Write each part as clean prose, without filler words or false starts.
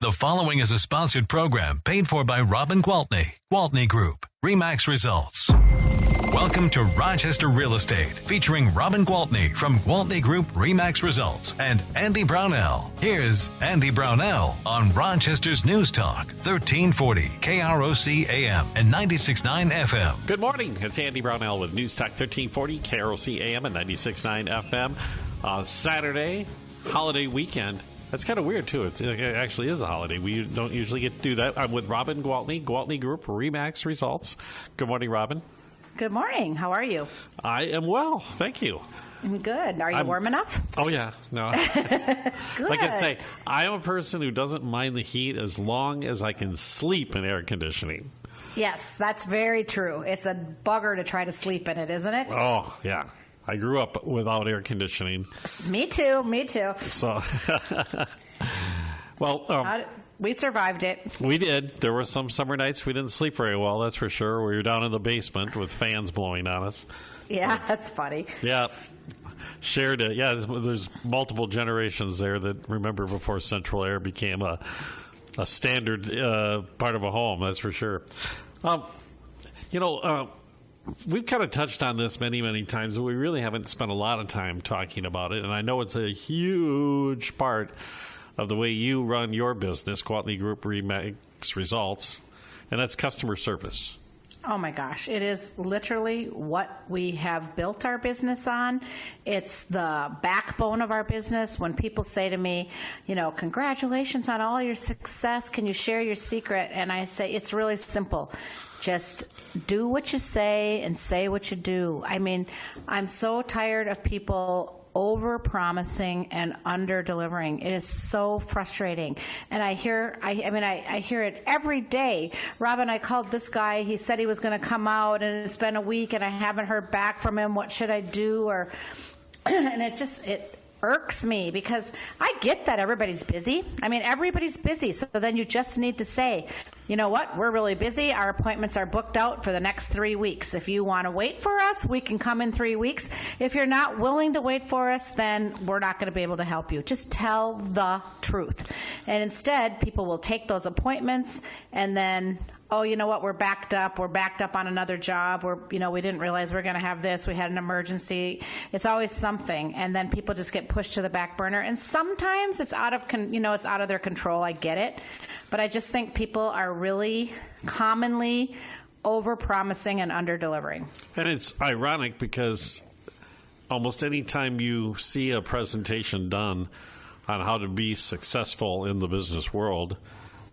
The following is a sponsored program paid for by Robin Gwaltney, Gwaltney Group, RE/MAX Results. Welcome to Rochester Real Estate, featuring Robin Gwaltney from Gwaltney Group RE/MAX Results and Andy Brownell. Here's Andy Brownell on Rochester's News Talk, 1340 KROC AM and 96.9 FM. Good morning. It's Andy Brownell with News Talk 1340 KROC AM and 96.9 FM. Saturday, holiday weekend. That's kind of weird, too. It actually is a holiday. We don't usually get to do that. I'm with Robin Gwaltney, Gwaltney Group, RE/MAX Results. Good morning, Robin. Good morning. How are you? I am well. Thank you. I'm good. Are you warm enough? Oh, yeah. No. Good. Like I say, I'm a person who doesn't mind the heat as long as I can sleep in air conditioning. Yes, that's very true. It's a bugger to try to sleep in it, isn't it? Oh, yeah. I grew up without air conditioning. Me too. So, well, we survived it. We did. There were some summer nights we didn't sleep very well, that's for sure. We were down in the basement with fans blowing on us. Yeah, that's funny. Yeah. Shared it. Yeah, there's multiple generations there that remember before central air became a standard part of a home, that's for sure. We've kind of touched on this many, many times, but we really haven't spent a lot of time talking about it. And I know it's a huge part of the way you run your business, Gwaltney Group RE/MAX Results, and that's customer service. Oh, my gosh. It is literally what we have built our business on. It's the backbone of our business. When people say to me, congratulations on all your success. Can you share your secret? And I say, it's really simple. Just do what you say and say what you do. I mean, I'm so tired of people over-promising and under-delivering. It is so frustrating. And I hear it every day. Robin, I called this guy. He said he was going to come out, and it's been a week, and I haven't heard back from him. What should I do? And it irks me because I get that everybody's busy. I mean, everybody's busy. So then you just need to say, you know what, we're really busy. Our appointments are booked out for the next 3 weeks. If you want to wait for us, we can come in 3 weeks. If you're not willing to wait for us, then we're not going to be able to help you. Just tell the truth. And instead, people will take those appointments and then, oh, you know what, we're backed up on another job, we didn't realize we were going to have this, we had an emergency. It's always something, and then people just get pushed to the back burner, and sometimes it's out of their control. I get it, but I just think people are really commonly over-promising and under-delivering. And it's ironic because almost any time you see a presentation done on how to be successful in the business world,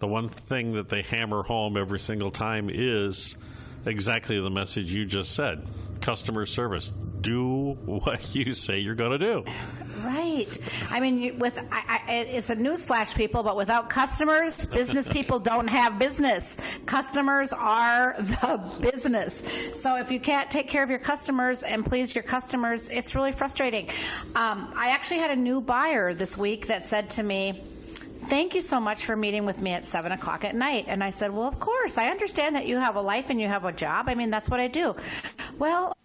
the one thing that they hammer home every single time is exactly the message you just said. Customer service. Do what you say you're going to do. Right. I mean, it's a newsflash, people, but without customers, business people don't have business. Customers are the business. So if you can't take care of your customers and please your customers, it's really frustrating. I actually had a new buyer this week that said to me, thank you so much for meeting with me at 7 o'clock at night. And I said, well, of course. I understand that you have a life and you have a job. I mean, that's what I do. Well,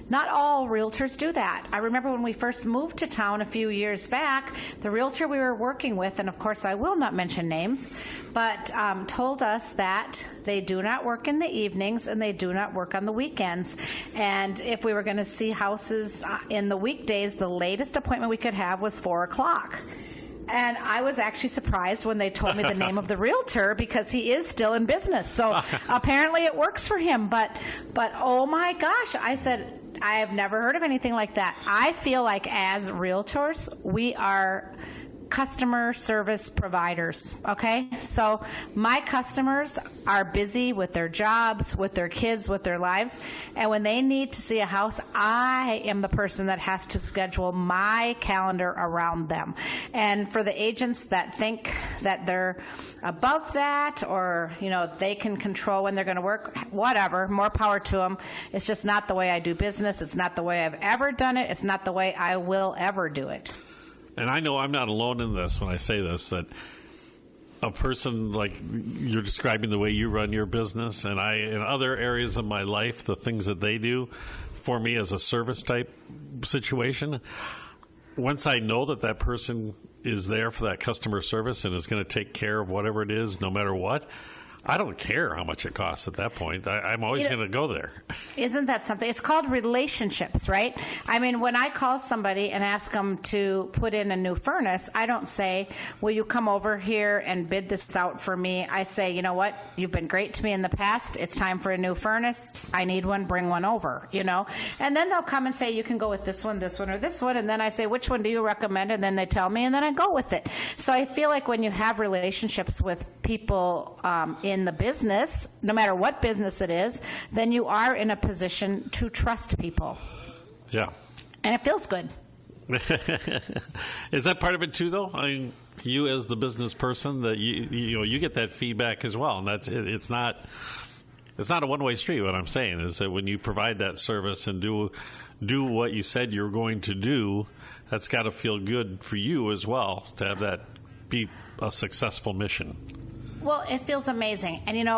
not all realtors do that. I remember when we first moved to town a few years back, the realtor we were working with, and of course I will not mention names, but told us that they do not work in the evenings and they do not work on the weekends. And if we were going to see houses in the weekdays, the latest appointment we could have was 4 o'clock. And I was actually surprised when they told me the name of the realtor because he is still in business. So apparently it works for him. But oh my gosh, I said, I have never heard of anything like that. I feel like as realtors, we are customer service providers, okay? So my customers are busy with their jobs, with their kids, with their lives, and when they need to see a house, I am the person that has to schedule my calendar around them. And for the agents that think that they're above that or, they can control when they're going to work, whatever, more power to them. It's just not the way I do business. It's not the way I've ever done it. It's not the way I will ever do it. And I know I'm not alone in this when I say this, that a person like you're describing the way you run your business, and in other areas of my life, the things that they do for me as a service type situation, once I know that person is there for that customer service and is going to take care of whatever it is, no matter what, I don't care how much it costs at that point. I'm always going to go there. Isn't that something? It's called relationships, right? I mean, when I call somebody and ask them to put in a new furnace, I don't say, will you come over here and bid this out for me? I say, you know what? You've been great to me in the past. It's time for a new furnace. I need one. Bring one over, you know? And then they'll come and say, you can go with this one, or this one. And then I say, which one do you recommend? And then they tell me, and then I go with it. So I feel like when you have relationships with people in the business, no matter what business it is, then you are in a position to trust people. Yeah. And it feels good. Is that part of it too, though? I mean, you as the business person, that you get that feedback as well, and it's not a one-way street. What I'm saying is that when you provide that service and do what you said you're going to do, that's got to feel good for you as well to have that be a successful mission. Well, it feels amazing. And,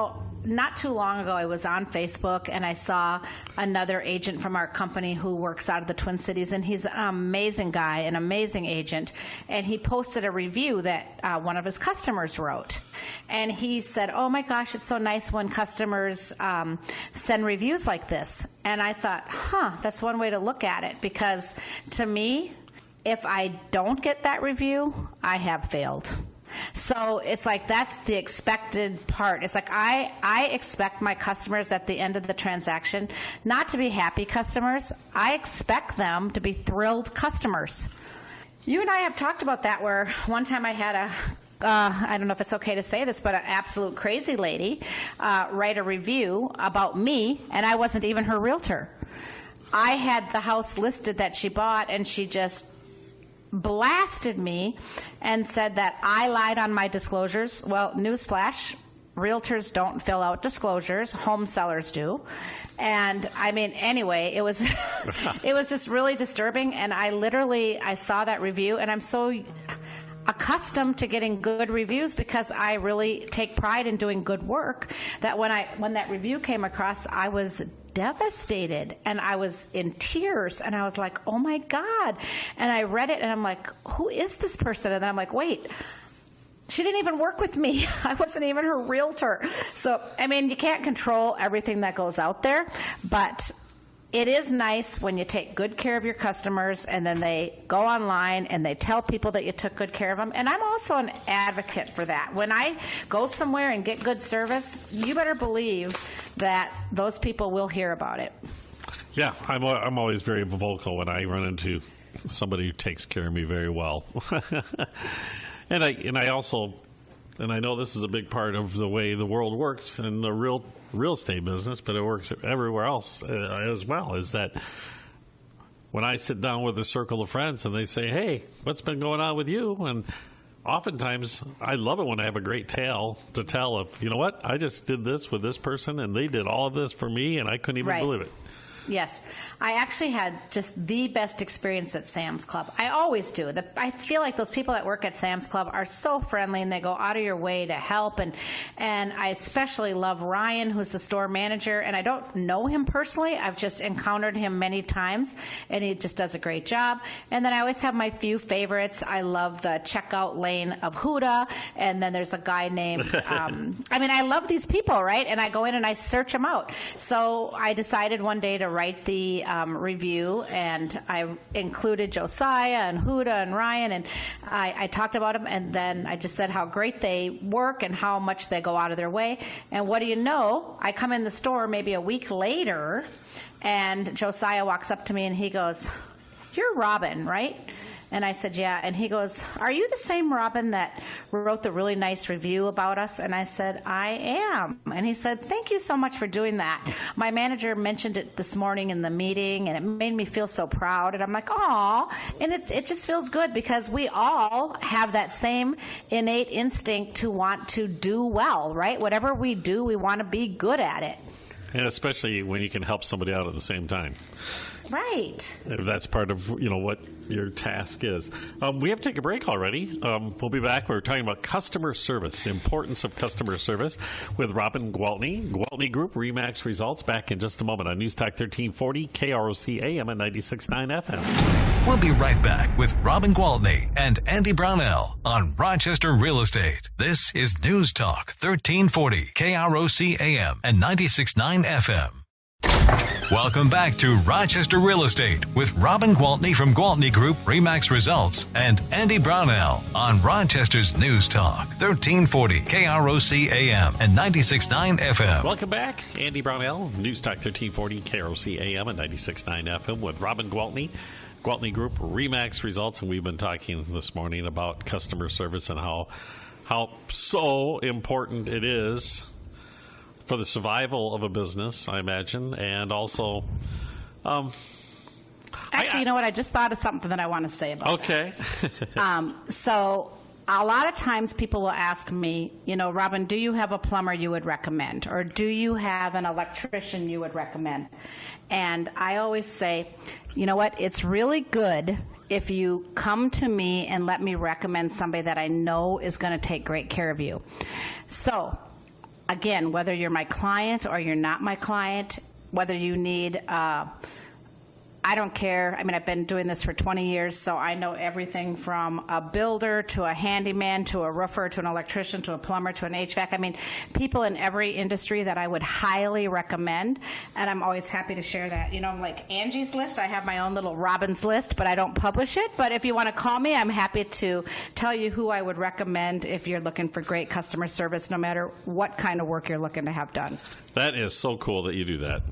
not too long ago, I was on Facebook, and I saw another agent from our company who works out of the Twin Cities, and he's an amazing guy, an amazing agent, and he posted a review that one of his customers wrote. And he said, oh, my gosh, it's so nice when customers send reviews like this. And I thought, that's one way to look at it, because to me, if I don't get that review, I have failed. So it's like that's the expected part. It's like I expect my customers at the end of the transaction not to be happy customers. I expect them to be thrilled customers. You and I have talked about that, where one time I had I don't know if it's okay to say this, but an absolute crazy lady write a review about me, and I wasn't even her realtor. I had the house listed that she bought, and she just blasted me and said that I lied on my disclosures. Well, newsflash, realtors don't fill out disclosures, home sellers do. And I mean, anyway, it was it was just really disturbing, and I saw that review, and I'm so accustomed to getting good reviews because I really take pride in doing good work, that when that review came across, I was devastated, and I was in tears, and I was like, oh my God. And I read it, and I'm like, who is this person? And then I'm like, wait, she didn't even work with me. I wasn't even her realtor. So, I mean, you can't control everything that goes out there, but it is nice when you take good care of your customers, and then they go online and they tell people that you took good care of them. And I'm also an advocate for that. When I go somewhere and get good service, you better believe that those people will hear about it. Yeah, I'm always very vocal when I run into somebody who takes care of me very well. And I know this is a big part of the way the world works in the real estate business, but it works everywhere else as well, is that when I sit down with a circle of friends and they say, hey, what's been going on with you? And oftentimes I love it when I have a great tale to tell of, you know what, I just did this with this person and they did all of this for me and I couldn't even believe it. Yes. I actually had just the best experience at Sam's Club. I always do. I feel like those people that work at Sam's Club are so friendly, and they go out of your way to help. And I especially love Ryan, who's the store manager. And I don't know him personally. I've just encountered him many times, and he just does a great job. And then I always have my few favorites. I love the checkout lane of Huda. And then there's a guy named, I love these people, right? And I go in and I search them out. So I decided one day to write the review, and I included Josiah and Huda and Ryan, and I talked about them, and then I just said how great they work and how much they go out of their way. And what do you know? I come in the store maybe a week later, and Josiah walks up to me and he goes, "You're Robin, right?" And I said, yeah. And he goes, "Are you the same Robin that wrote the really nice review about us?" And I said, "I am." And he said, "Thank you so much for doing that. My manager mentioned it this morning in the meeting, and it made me feel so proud." And I'm like, "Aw." And it just feels good, because we all have that same innate instinct to want to do well, right? Whatever we do, we want to be good at it. And especially when you can help somebody out at the same time. Right. If that's part of, what your task is. We have to take a break already. We'll be back. We're talking about customer service, the importance of customer service with Robin Gwaltney, Gwaltney Group-RE results, back in just a moment on News Talk 1340, KROC AM at 96.9 FM. We'll be right back with Robin Gwaltney and Andy Brownell on Rochester Real Estate. This is News Talk 1340 KROC AM and 96.9 FM. Welcome back to Rochester Real Estate with Robin Gwaltney from Gwaltney Group-RE Results and Andy Brownell on Rochester's News Talk 1340 KROC AM and 96.9 FM. Welcome back. Andy Brownell, News Talk 1340 KROC AM and 96.9 FM with Robin Gwaltney, Gwaltney Group-RE Results. And we've been talking this morning about customer service and how so important it is for the survival of a business, I imagine, and also... Actually, you know what? I just thought of something that I want to say about okay. So a lot of times people will ask me, Robin, do you have a plumber you would recommend? Or do you have an electrician you would recommend? And I always say, you know what? It's really good if you come to me and let me recommend somebody that I know is going to take great care of you. So... Again, whether you're my client or you're not my client, whether you need, I don't care. I mean, I've been doing this for 20 years, so I know everything from a builder to a handyman to a roofer to an electrician to a plumber to an HVAC. I mean, people in every industry that I would highly recommend, and I'm always happy to share that. Like Angie's list, I have my own little Robin's list, but I don't publish it. But if you want to call me, I'm happy to tell you who I would recommend if you're looking for great customer service, no matter what kind of work you're looking to have done. That is so cool that you do that.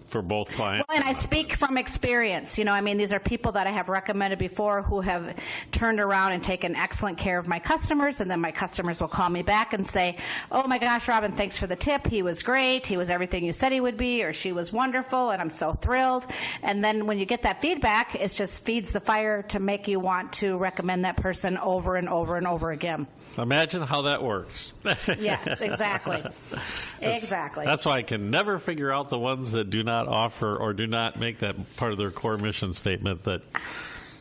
For both clients. Well, and I speak from experience. These are people that I have recommended before who have turned around and taken excellent care of my customers, and then my customers will call me back and say, oh my gosh, Robin, thanks for the tip. He was great. He was everything you said he would be, or she was wonderful, and I'm so thrilled. And then when you get that feedback, it just feeds the fire to make you want to recommend that person over and over and over again. Imagine how that works. Yes, exactly. Exactly. That's why I can never figure out the ones that do not offer or do not make that part of their core mission statement that,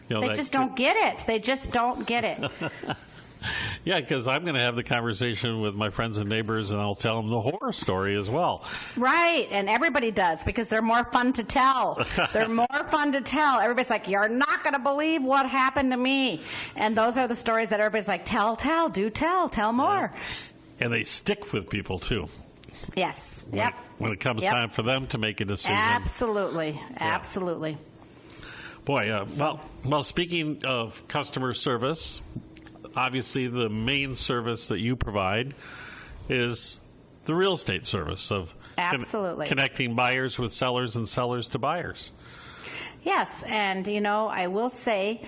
they just don't get it. They just don't get it. Yeah, because I'm going to have the conversation with my friends and neighbors, and I'll tell them the horror story as well. Right, and everybody does, because they're more fun to tell. They're more fun to tell. Everybody's like, you're not going to believe what happened to me. And those are the stories that everybody's like, tell more. And they stick with people, too. Yes, When it comes time for them to make a decision. Absolutely. Boy, well, speaking of customer service, obviously the main service that you provide is the real estate service of connecting buyers with sellers and sellers to buyers. Yes, and I will say,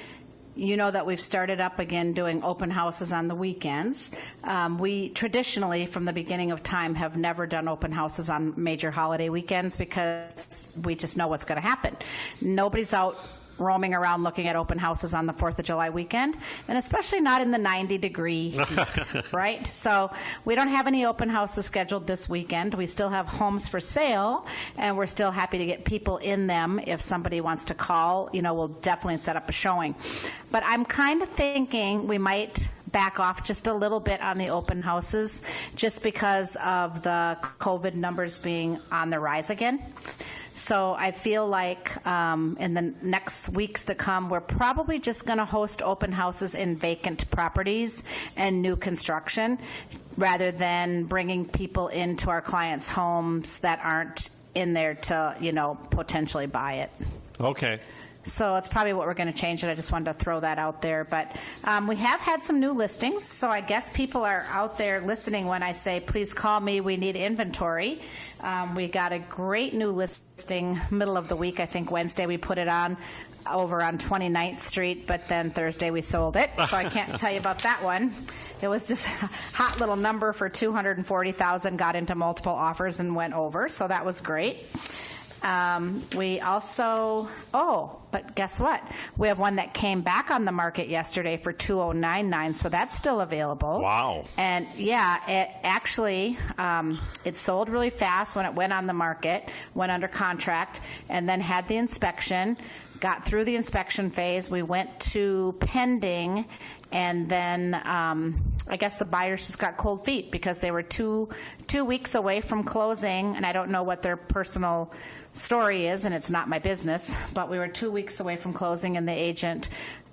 that we've started up again doing open houses on the weekends. We traditionally, from the beginning of time, have never done open houses on major holiday weekends because we just know what's going to happen. Nobody's out roaming around looking at open houses on the 4th of July weekend, and especially not in the 90-degree heat, right? So we don't have any open houses scheduled this weekend. We still have homes for sale, and we're still happy to get people in them. If somebody wants to call, we'll definitely set up a showing. But I'm kind of thinking we might back off just a little bit on the open houses just because of the COVID numbers being on the rise again. So I feel like in the next weeks to come, we're probably just going to host open houses in vacant properties and new construction rather than bringing people into our clients' homes that aren't in there to, potentially buy it. Okay. So it's probably what we're going to change it. I just wanted to throw that out there. But we have had some new listings, so I guess people are out there listening when I say, please call me, we need inventory. We got a great new listing middle of the week. I think Wednesday we put it on over on 29th Street, but then Thursday we sold it. So I can't tell you about that one. It was just a hot little number for $240,000, got into multiple offers and went over. So that was great. We also, but guess what? We have one that came back on the market yesterday for $2,099, so that's still available. Wow. And yeah, it actually, it sold really fast when it went on the market, went under contract, and then had the inspection, got through the inspection phase. We went to pending, and then I guess the buyers just got cold feet because they were two weeks away from closing, and I don't know what their personal story is, and it's not my business, but we were 2 weeks away from closing, and the agent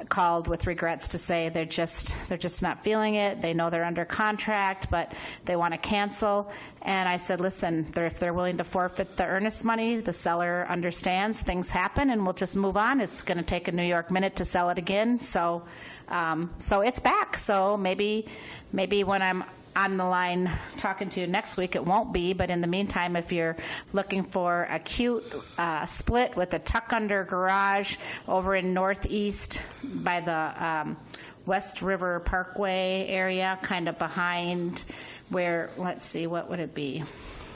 called with regrets to say they're just not feeling it. They know they're under contract, but they want to cancel. And I said, listen, if they're willing to forfeit the earnest money, the seller understands things happen, and we'll just move on. It's going to take a New York minute to sell it again. So it's back. So maybe when I'm on the line talking to you next week, it won't be, but in the meantime, if you're looking for a cute split with a tuck-under garage over in Northeast by the West River Parkway area, kind of behind where, let's see, what would it be?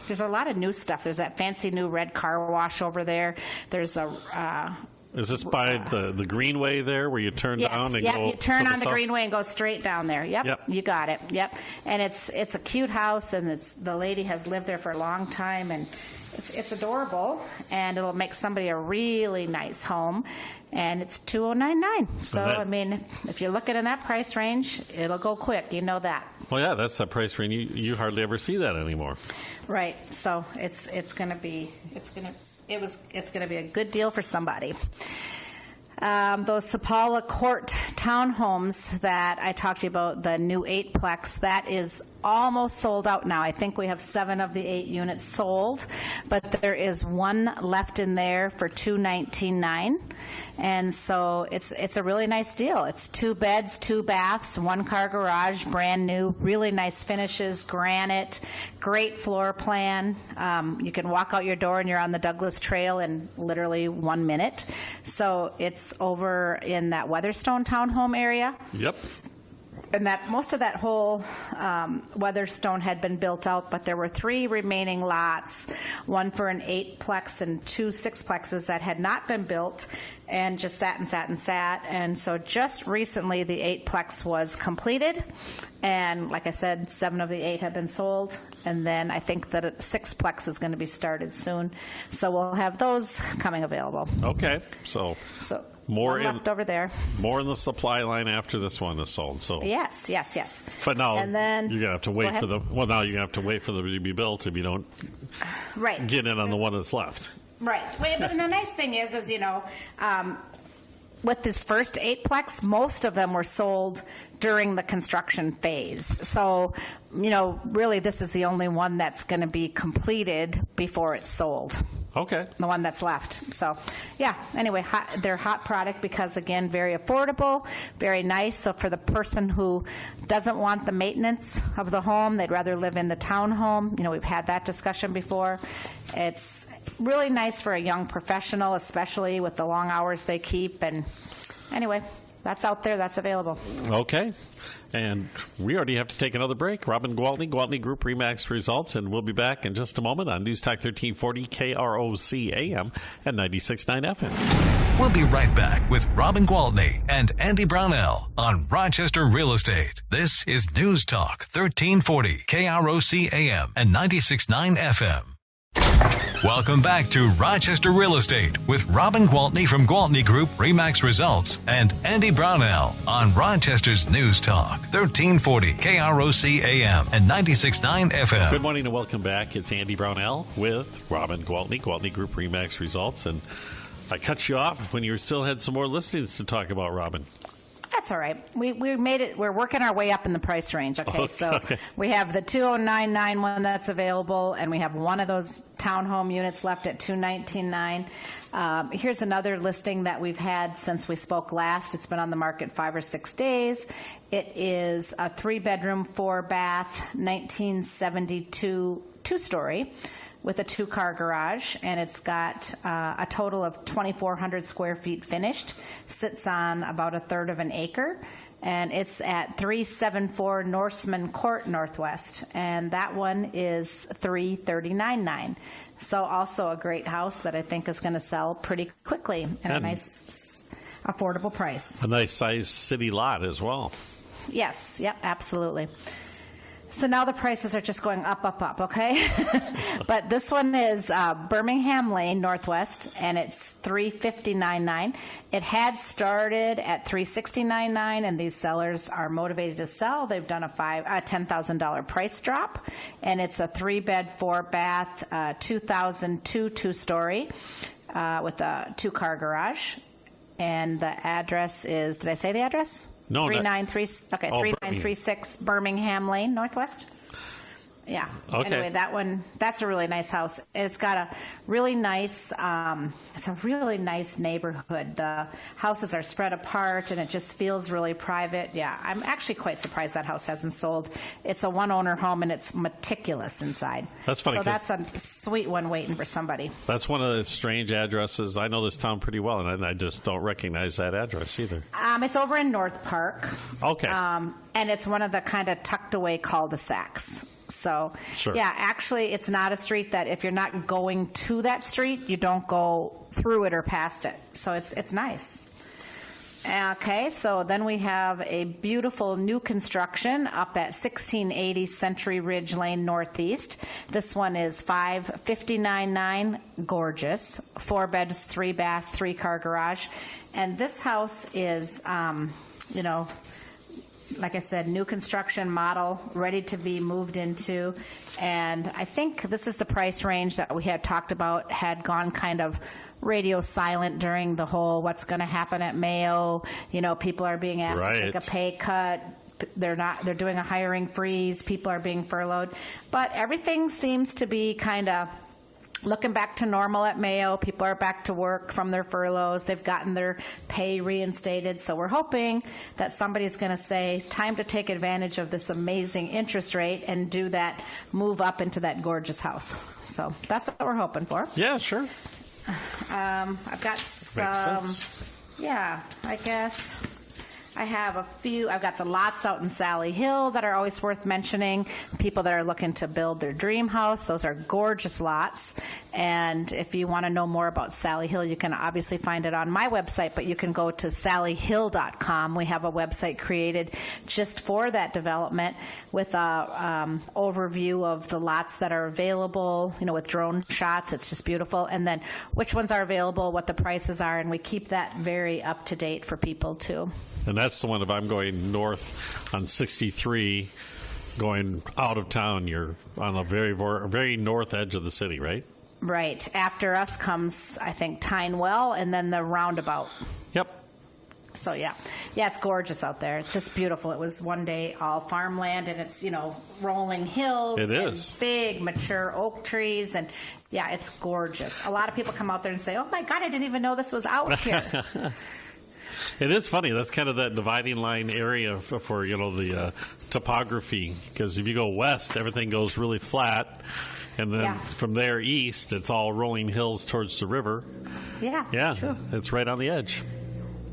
There's a lot of new stuff. There's that fancy new red car wash over there. There's a... Is this by the Greenway there where you turn down and go? You turn on the south? Greenway and go straight down there. Yep, you got it. Yep, and it's a cute house, and the lady has lived there for a long time, and it's adorable, and it'll make somebody a really nice home, and it's $2,099. So I mean, if you're looking in that price range, it'll go quick. You know that. Well, yeah, that's that price range. You hardly ever see that anymore. Right. So it's going to be a good deal for somebody. Those Sapala Court townhomes that I talked to you about, the new 8-plex, that is almost sold out now. I think we have 7 of the 8 units sold, but there is one left in there for $219,900, and so it's a really nice deal. It's 2 beds, 2 baths, 1-car garage, brand new, really nice finishes, granite, great floor plan. You can walk out your door and you're on the Douglas Trail in literally 1 minute. So it's over in that Weatherstone townhome area. Yep. And that most of that whole Weatherstone had been built out, but there were 3 remaining lots, one for an 8-plex and 2 6-plexes that had not been built and just sat. And so just recently the 8-plex was completed. And like I said, 7 of the 8 have been sold. And then I think that a 6-plex is going to be started soon. So we'll have those coming available. Okay. So more left over there. More in the supply line after this one is sold. So yes. But now and then, you're gonna have to wait for them. Well, now you're gonna have to wait for them to be built if you don't get in on the one that's left. Right. But the nice thing is with this first 8-plex, most of them were sold during the construction phase. So, really this is the only one that's going to be completed before it's sold. Okay. The one that's left. So, yeah, anyway, they're hot product because, again, very affordable, very nice. So for the person who doesn't want the maintenance of the home, they'd rather live in the townhome. We've had that discussion before. It's really nice for a young professional, especially with the long hours they keep. And anyway, that's out there. That's available. Okay. And we already have to take another break. Robin Gwaltney, Gwaltney Group RE/MAX results, and we'll be back in just a moment on News Talk 1340 KROC AM and 96.9 FM. We'll be right back with Robin Gwaltney and Andy Brownell on Rochester Real Estate. This is News Talk 1340 KROC AM and 96.9 FM. Welcome back to Rochester Real Estate with Robin Gwaltney from Gwaltney Group RE/MAX Results and Andy Brownell on Rochester's News Talk 1340 KROC AM and 96.9 FM. Good morning and welcome back. It's Andy Brownell with Robin Gwaltney, Gwaltney Group RE/MAX Results, and I cut you off when you still had some more listings to talk about, Robin. That's all right. We made it. We're working our way up in the price range. Okay, so we have the $2,099 one that's available, and we have one of those townhome units left at $219,900. Here's another listing that we've had since we spoke last. It's been on the market 5 or 6 days. It is a 3-bedroom, 4-bath, 1972 2-story. With a 2-car garage, and it's got a total of 2,400 square feet finished, sits on about 1/3 of an acre, and it's at 374 Norseman Court Northwest, and that one is $339,900. So also a great house that I think is going to sell pretty quickly at a nice, affordable price. A nice sized city lot as well. Yes, yep, absolutely. So now the prices are just going up, okay? But this one is Birmingham Lane Northwest, and it's $359.9. It had started at $369.9, and these sellers are motivated to sell. They've done a $10,000 price drop, and it's a 3-bed, 4-bath, 2002 two-story with a 2-car garage. And the address is, did I say the address? No, 3936 Birmingham Lane, Northwest. Yeah. Okay. Anyway, that's a really nice house. It's got a really nice, it's a really nice neighborhood. The houses are spread apart, and it just feels really private. Yeah, I'm actually quite surprised that house hasn't sold. It's a one-owner home, and it's meticulous inside. That's funny. So that's a sweet one waiting for somebody. That's one of the strange addresses. I know this town pretty well, and I just don't recognize that address either. It's over in North Park. Okay. And it's one of the kind of tucked away cul-de-sacs. So, Sure. Yeah, actually, it's not a street that if you're not going to that street, you don't go through it or past it. So it's nice. Okay, so then we have a beautiful new construction up at 1680 Century Ridge Lane Northeast. This one is $559.9, gorgeous. 4 beds, 3 baths, 3-car garage. And this house is, like I said, new construction model, ready to be moved into. And I think this is the price range that we had talked about, had gone kind of radio silent during the whole what's going to happen at Mayo. People are being asked to take a pay cut. They're doing a hiring freeze. People are being furloughed. But everything seems to be kind of looking back to normal at Mayo. People are back to work from their furloughs. They've gotten their pay reinstated. So we're hoping that somebody's going to say, time to take advantage of this amazing interest rate and do that, move up into that gorgeous house. So that's what we're hoping for. Yeah, sure. I've got some. Makes sense. Yeah, I guess. I have a few. I've got the lots out in Sally Hill that are always worth mentioning. People that are looking to build their dream house, those are gorgeous lots. And if you want to know more about Sally Hill, you can obviously find it on my website, but you can go to sallyhill.com. We have a website created just for that development with a overview of the lots that are available, with drone shots. It's just beautiful. And then which ones are available, what the prices are, and we keep that very up to date for people too. And that's the one, if I'm going north on 63, going out of town, you're on the very north edge of the city, right? Right. After us comes, I think, Tynewell, and then the roundabout. Yep. So, yeah, it's gorgeous out there. It's just beautiful. It was one day all farmland, and it's, rolling hills. It is. And big, mature oak trees, and, yeah, it's gorgeous. A lot of people come out there and say, oh, my God, I didn't even know this was out here. It is funny. That's kind of that dividing line area for the topography. Because if you go west, everything goes really flat, and then from there east, it's all rolling hills towards the river. Yeah, true. It's right on the edge.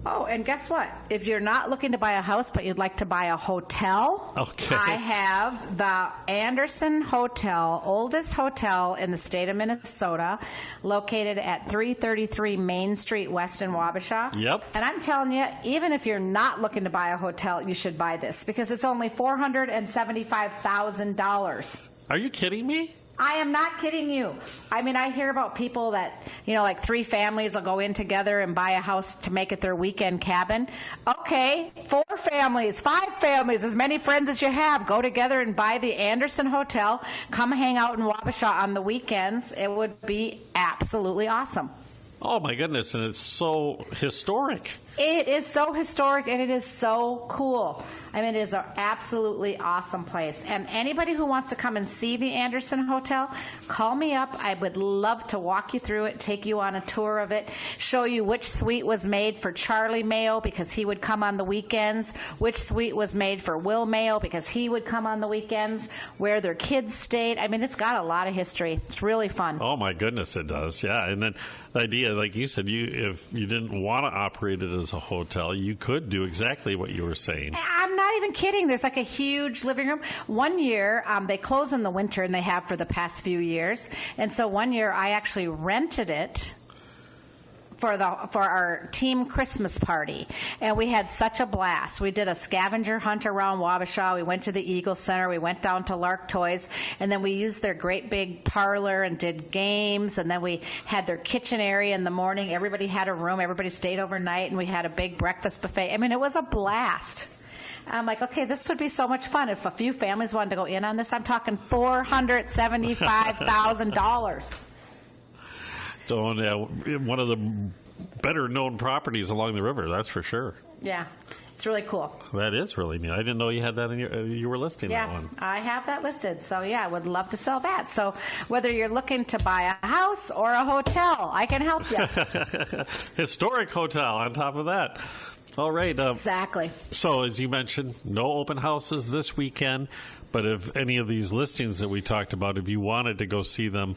Oh, and guess what? If you're not looking to buy a house, but you'd like to buy a hotel, okay. I have the Anderson Hotel, oldest hotel in the state of Minnesota, located at 333 Main Street West in Wabasha. Yep. And I'm telling you, even if you're not looking to buy a hotel, you should buy this because it's only $475,000. Are you kidding me? I am not kidding you. I mean, I hear about people that, like 3 families will go in together and buy a house to make it their weekend cabin. Okay, 4 families, 5 families, as many friends as you have, go together and buy the Anderson Hotel. Come hang out in Wabasha on the weekends. It would be absolutely awesome. Oh, my goodness, and it's so historic. It is so historic, and it is so cool. I mean, it is an absolutely awesome place. And anybody who wants to come and see the Anderson Hotel, call me up. I would love to walk you through it, take you on a tour of it, show you which suite was made for Charlie Mayo because he would come on the weekends, which suite was made for Will Mayo because he would come on the weekends, where their kids stayed. I mean, it's got a lot of history. It's really fun. Oh, my goodness, it does. Yeah, and then the idea, like you said, if you didn't want to operate it as a hotel, you could do exactly what you were saying. I'm not even kidding. There's like a huge living room. One year, they close in the winter, and they have for the past few years. And so one year, I actually rented it for our team Christmas party, and we had such a blast. We did a scavenger hunt around Wabasha. We went to the Eagle Center. We went down to Lark Toys, and then we used their great big parlor and did games, and then we had their kitchen area in the morning. Everybody had a room. Everybody stayed overnight, and we had a big breakfast buffet. I mean, it was a blast. I'm like, okay, this would be so much fun if a few families wanted to go in on this. I'm talking $475,000. So, one of the better-known properties along the river, that's for sure. Yeah, it's really cool. That is really neat. I didn't know you had that in you were listing that one. Yeah, I have that listed. So, yeah, I would love to sell that. So, whether you're looking to buy a house or a hotel, I can help you. Historic hotel on top of that. All right. Exactly. So, as you mentioned, no open houses this weekend. But if any of these listings that we talked about, if you wanted to go see them,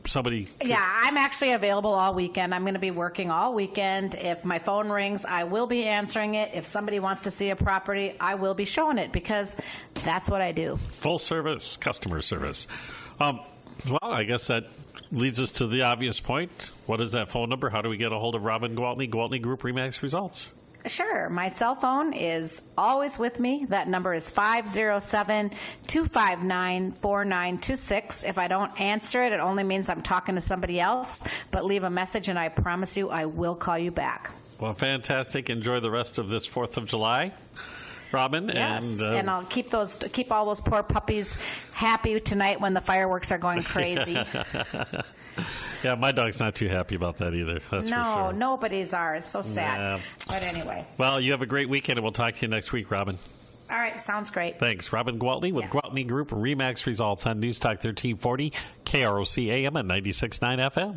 somebody... Yeah, I'm actually available all weekend. I'm going to be working all weekend. If my phone rings, I will be answering it. If somebody wants to see a property, I will be showing it because that's what I do. Full service, customer service. Well, I guess that leads us to the obvious point. What is that phone number? How do we get a hold of Robin Gwaltney, Gwaltney Group RE/MAX Results? Sure. My cell phone is always with me. That number is 507-259-4926. If I don't answer it, it only means I'm talking to somebody else. But leave a message, and I promise you I will call you back. Well, fantastic. Enjoy the rest of this 4th of July, Robin. Yes, and I'll keep all those poor puppies happy tonight when the fireworks are going crazy. Yeah, my dog's not too happy about that either. That's for sure. No, nobody's are. It's so sad. Yeah. But anyway. Well, you have a great weekend, and we'll talk to you next week, Robin. All right, sounds great. Thanks. Robin Gwaltney with Gwaltney Group RE/MAX Results on News Talk 1340, KROC AM at 96.9 FM.